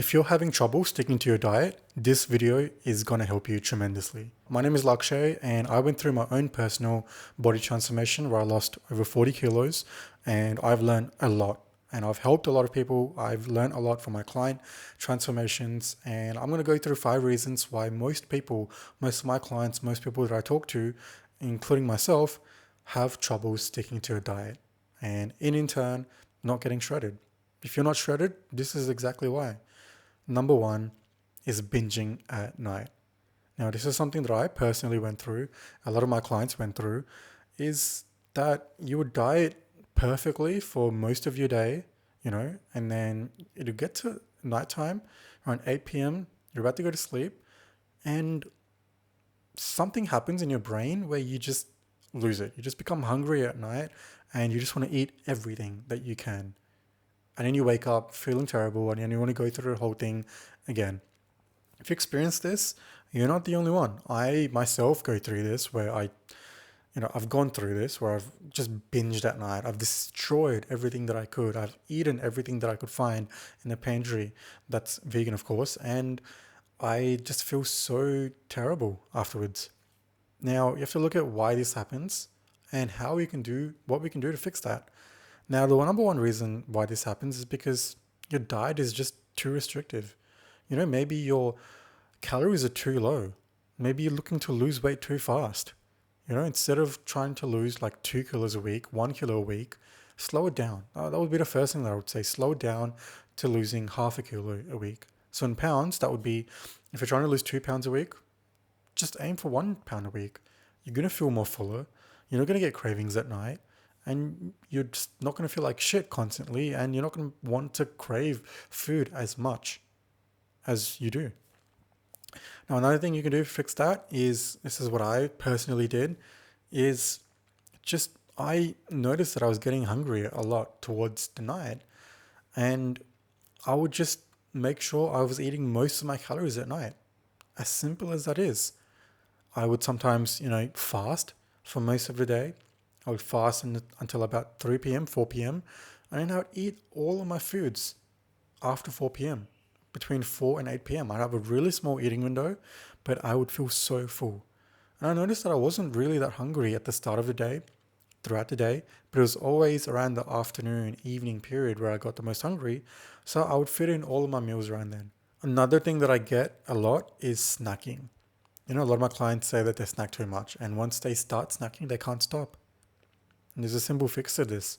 If you're having trouble sticking to your diet, this video is going to help you tremendously. My name is Lakshay and I went through my own personal body transformation where I lost over 40 kilos and I've learned a lot and I've helped a lot of people. I've learned a lot from my client transformations and I'm going to go through 5 reasons why most people, most of my clients, most people that I talk to, including myself, have trouble sticking to a diet and in turn not getting shredded. If you're not shredded, this is exactly why. Number one is binging at night. Now, this is something that I personally went through, a lot of my clients went through, is that you would diet perfectly for most of your day, and then it'll get to nighttime around 8 p.m., you're about to go to sleep, and something happens in your brain where you just lose it. You just become hungry at night and you just want to eat everything that you can. And then you wake up feeling terrible and then you want to go through the whole thing again. If you experience this, you're not the only one. I myself go through this where I've gone through this where I've just binged at night. I've destroyed everything that I could. I've eaten everything that I could find in the pantry that's vegan, of course. And I just feel so terrible afterwards. Now, you have to look at why this happens and what we can do to fix that. Now, the number one reason why this happens is because your diet is just too restrictive. Maybe your calories are too low. Maybe you're looking to lose weight too fast. Instead of trying to lose like 2 kilos a week, 1 kilo a week, slow it down. That would be the first thing that I would say. Slow it down to losing half a kilo a week. So in pounds, that would be, if you're trying to lose 2 pounds a week, just aim for 1 pound a week. You're going to feel more fuller. You're not going to get cravings at night. And you're just not going to feel like shit constantly, and you're not going to want to crave food as much as you do. Now, another thing you can do to fix that is, this is what I personally did, is just I noticed that I was getting hungry a lot towards the night, and I would just make sure I was eating most of my calories at night. As simple as that is. I would sometimes, fast for most of the day. I would fast until about 3 p.m., 4 p.m. And then I would eat all of my foods after 4 p.m., between 4 and 8 p.m. I'd have a really small eating window, but I would feel so full. And I noticed that I wasn't really that hungry at the start of the day, throughout the day, but it was always around the afternoon, evening period where I got the most hungry. So I would fit in all of my meals around then. Another thing that I get a lot is snacking. A lot of my clients say that they snack too much, and once they start snacking, they can't stop. And there's a simple fix to this.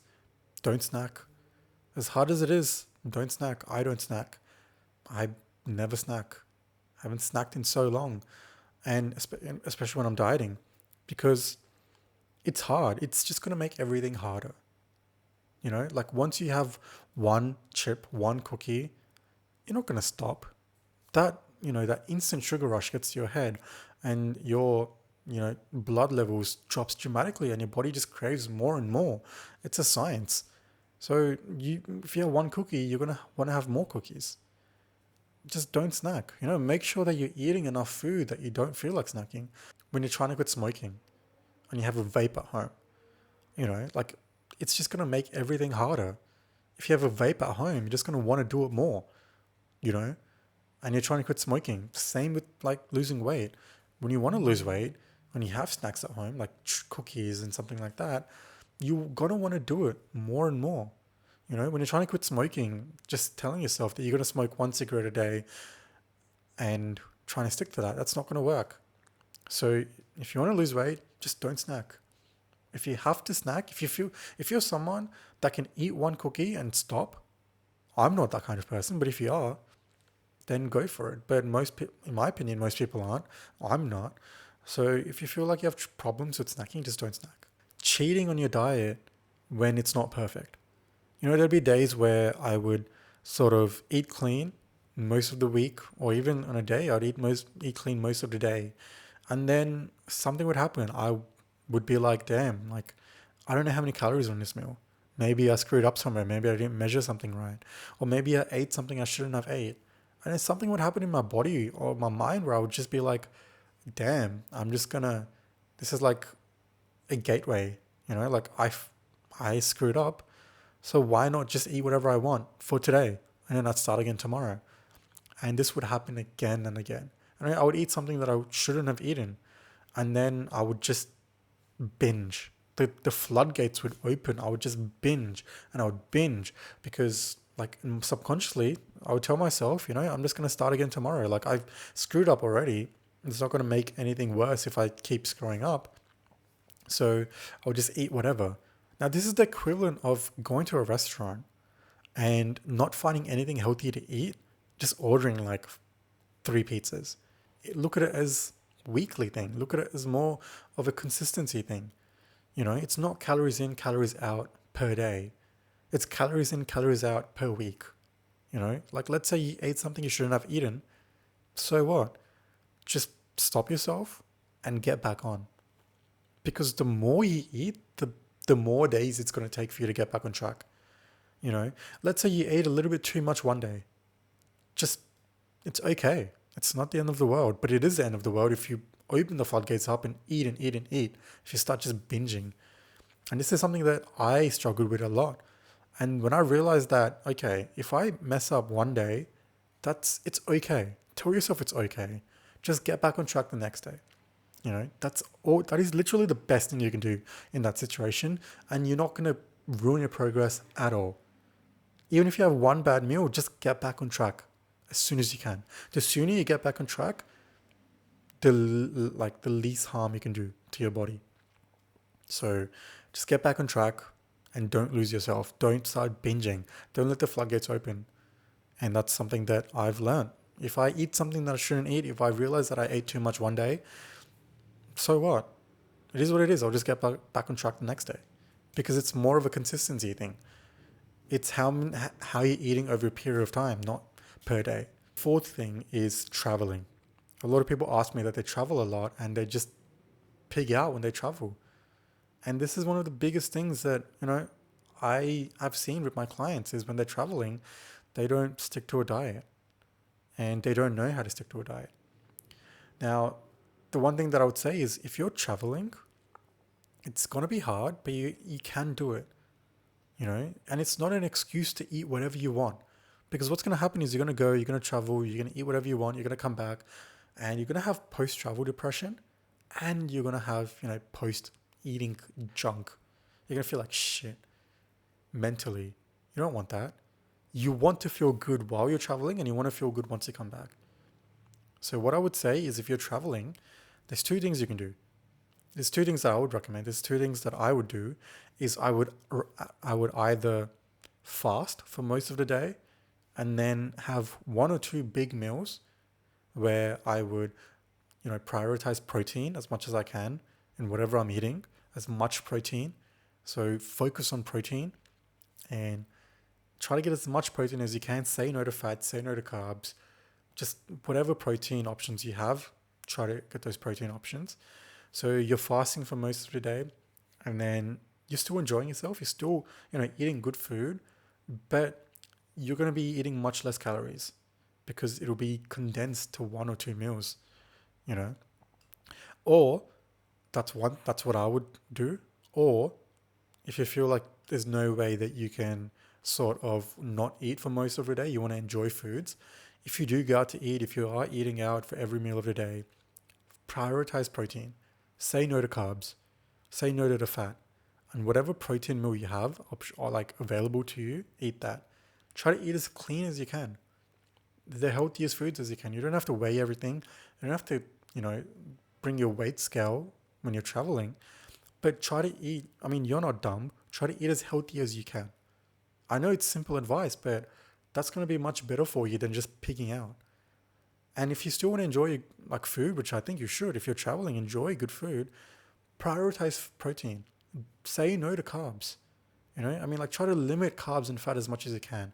Don't snack. As hard as it is, don't snack. I don't snack. I never snack. I haven't snacked in so long. And especially when I'm dieting, because it's hard. It's just going to make everything harder. Like once you have one chip, one cookie, you're not going to stop. That instant sugar rush gets to your head and your blood levels drops dramatically and your body just craves more and more. It's a science. So if you have one cookie, you're going to want to have more cookies. Just don't snack. Make sure that you're eating enough food that you don't feel like snacking. When you're trying to quit smoking and you have a vape at home, like it's just going to make everything harder. If you have a vape at home, you're just going to want to do it more, and you're trying to quit smoking. Same with like losing weight. When you want to lose weight, when you have snacks at home, like cookies and something like that, you're going to want to do it more and more. When you're trying to quit smoking, just telling yourself that you're going to smoke one cigarette a day and trying to stick to that, that's not going to work. So if you want to lose weight, just don't snack. If you have to snack, if you're someone that can eat one cookie and stop, I'm not that kind of person, but if you are, then go for it. But in my opinion, most people aren't. I'm not. So if you feel like you have problems with snacking, just don't snack. Cheating on your diet when it's not perfect. There'll be days where I would sort of eat clean most of the week, or even on a day, I'd eat clean most of the day. And then something would happen. I would be like, damn, like, I don't know how many calories on this meal. Maybe I screwed up somewhere. Maybe I didn't measure something right. Or maybe I ate something I shouldn't have ate. And then something would happen in my body or my mind where I would just be like, damn, this is like a gateway, like I screwed up. So why not just eat whatever I want for today? And then I'd start again tomorrow. And this would happen again and again. And I would eat something that I shouldn't have eaten. And then I would just binge. The floodgates would open. I would just binge and I would binge because like subconsciously I would tell myself, I'm just going to start again tomorrow. Like I've screwed up already. It's not going to make anything worse if I keep screwing up. So I'll just eat whatever. Now, this is the equivalent of going to a restaurant and not finding anything healthy to eat, just ordering like 3 pizzas. Look at it as weekly thing. Look at it as more of a consistency thing. It's not calories in, calories out per day. It's calories in, calories out per week. Like let's say you ate something you shouldn't have eaten. So what? Just stop yourself and get back on. Because the more you eat, the more days it's going to take for you to get back on track. Let's say you ate a little bit too much one day. It's okay. It's not the end of the world, but it is the end of the world if you open the floodgates up and eat and eat and eat. If you start just binging. And this is something that I struggled with a lot. And when I realized that, okay, if I mess up one day, it's okay. Tell yourself it's okay. Just get back on track the next day. That's all. That is literally the best thing you can do in that situation. And you're not going to ruin your progress at all. Even if you have one bad meal, just get back on track as soon as you can. The sooner you get back on track, the least harm you can do to your body. So just get back on track and don't lose yourself. Don't start binging. Don't let the floodgates open. And that's something that I've learned. If I eat something that I shouldn't eat, if I realize that I ate too much one day, so what? It is what it is. I'll just get back on track the next day because it's more of a consistency thing. It's how you're eating over a period of time, not per day. Fourth thing is traveling. A lot of people ask me that they travel a lot and they just pig out when they travel. And this is one of the biggest things that, I've seen with my clients is when they're traveling, they don't stick to a diet and they don't know how to stick to a diet. Now, the one thing that I would say is if you're traveling, it's going to be hard, but you can do it, and it's not an excuse to eat whatever you want because what's going to happen is you're going to go, you're going to travel, you're going to eat whatever you want, you're going to come back and you're going to have post-travel depression and you're going to have, post-eating junk. You're going to feel like shit mentally. You don't want that. You want to feel good while you're traveling and you want to feel good once you come back. So what I would say is if you're traveling, there's 2 things you can do. There's 2 things that I would recommend. There's 2 things that I would do is I would either fast for most of the day and then have 1 or 2 big meals where I would, prioritize protein as much as I can in whatever I'm eating, as much protein. So focus on protein and try to get as much protein as you can. Say no to fat, say no to carbs. Just whatever protein options you have, try to get those protein options. So you're fasting for most of the day and then you're still enjoying yourself. You're still, eating good food, but you're going to be eating much less calories because it'll be condensed to 1 or 2 meals, or that's what I would do. Or if you feel like there's no way that you can sort of not eat for most of the day, you want to enjoy foods. If you do go out to eat, if you are eating out for every meal of the day, prioritize protein. Say no to carbs. Say no to the fat. And whatever protein meal you have available to you, eat that. Try to eat as clean as you can. The healthiest foods as you can. You don't have to weigh everything. You don't have to, bring your weight scale when you're traveling. But try to eat. You're not dumb. Try to eat as healthy as you can. I know it's simple advice, but that's going to be much better for you than just pigging out. And if you still want to enjoy food, which I think you should, if you're traveling, enjoy good food, prioritize protein. Say no to carbs. Try to limit carbs and fat as much as you can.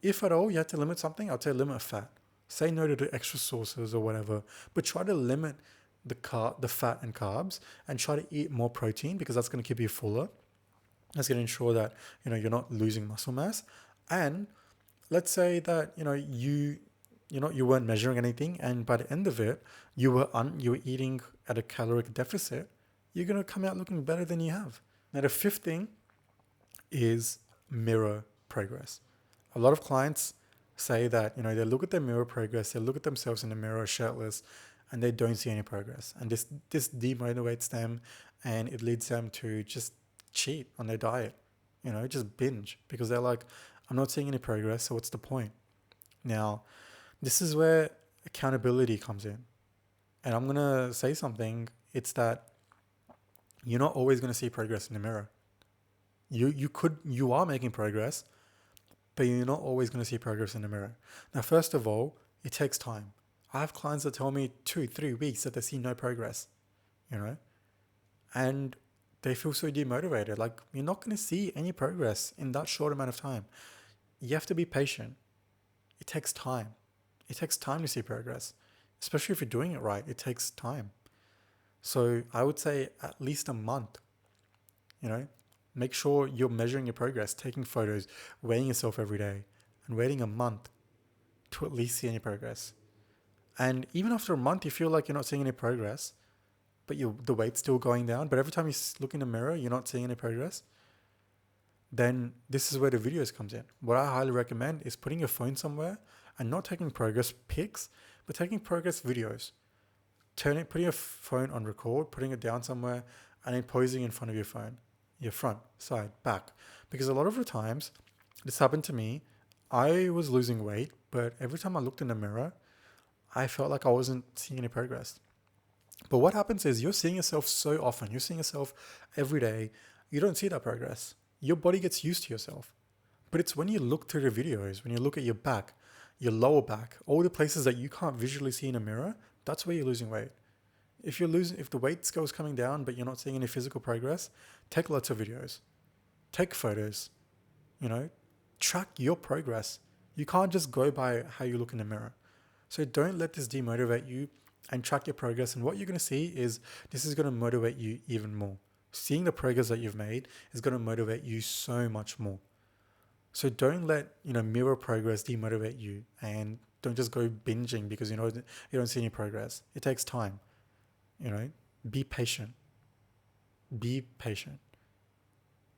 If at all you have to limit something, I'd say limit fat. Say no to the extra sauces or whatever, but try to limit the fat and carbs and try to eat more protein because that's going to keep you fuller. That's going to ensure that, you're not losing muscle mass. And let's say that, you weren't measuring anything and by the end of it, you were eating at a caloric deficit, you're going to come out looking better than you have. Now, the 5th thing is mirror progress. A lot of clients say that, they look at their mirror progress, they look at themselves in the mirror shirtless, and they don't see any progress. And this demotivates them, and it leads them to just cheat on their diet, just binge, because they're like, I'm not seeing any progress, so what's the point? Now, this is where accountability comes in. And I'm going to say something. It's that you're not always going to see progress in the mirror. You are making progress, but you're not always going to see progress in the mirror. Now, first of all, it takes time. I have clients that tell me 2-3 weeks that they see no progress, and they feel so demotivated. Like, you're not going to see any progress in that short amount of time. You have to be patient. It takes time. It takes time to see progress, especially if you're doing it right. It takes time. So I would say at least a month, make sure you're measuring your progress, taking photos, weighing yourself every day, and waiting a month to at least see any progress. And even after a month, you feel like you're not seeing any progress, but the weight's still going down. But every time you look in the mirror, you're not seeing any progress. Then this is where the videos comes in. What I highly recommend is putting your phone somewhere and not taking progress pics, but taking progress videos. Putting your phone on record, putting it down somewhere, and then posing in front of your phone, your front, side, back. Because a lot of the times, this happened to me. I was losing weight, but every time I looked in the mirror, I felt like I wasn't seeing any progress. But what happens is you're seeing yourself so often, you're seeing yourself every day, you don't see that progress. Your body gets used to yourself. But it's when you look through the videos, when you look at your back, your lower back, all the places that you can't visually see in a mirror, that's where you're losing weight. If the weight scale is coming down, but you're not seeing any physical progress, take lots of videos, take photos, track your progress. You can't just go by how you look in the mirror. So don't let this demotivate you, and track your progress. And what you're going to see is this is going to motivate you even more. Seeing the progress that you've made is going to motivate you so much more. So don't let, mirror progress demotivate you, and don't just go binging because you don't see any progress. It takes time. Be patient. Be patient.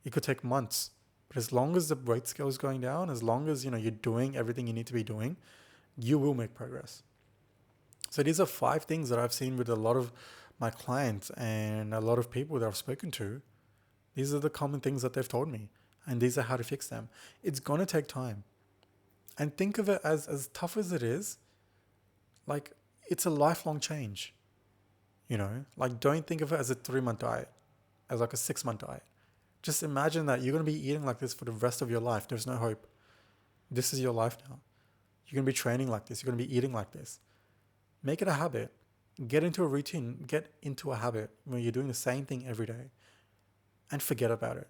It could take months, but as long as the weight scale is going down, as long as you're doing everything you need to be doing, you will make progress. So these are 5 things that I've seen with a lot of my clients and a lot of people that I've spoken to. These are the common things that they've told me, and these are how to fix them. It's going to take time. And think of it as tough as it is, like it's a lifelong change. Like don't think of it as a 3-month diet, as like a 6-month diet. Just imagine that you're going to be eating like this for the rest of your life. There's no hope. This is your life now. You're going to be training like this. You're going to be eating like this. Make it a habit. Get into a routine. Get into a habit where you're doing the same thing every day, and forget about it.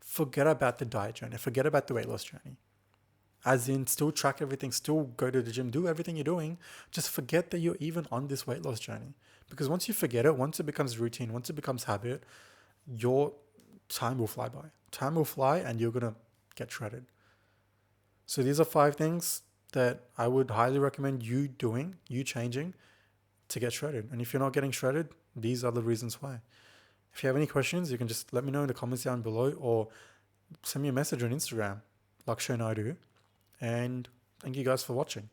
Forget about the diet journey. Forget about the weight loss journey. As in, still track everything, still go to the gym, do everything you're doing. Just forget that you're even on this weight loss journey. Because once you forget it, once it becomes routine, once it becomes habit, your time will fly by. Time will fly and you're going to get shredded. So these are 5 things that I would highly recommend you doing, you changing to get shredded. And if you're not getting shredded, these are the reasons why. If you have any questions, you can just let me know in the comments down below, or send me a message on Instagram, Lakshay Naidu. And thank you guys for watching.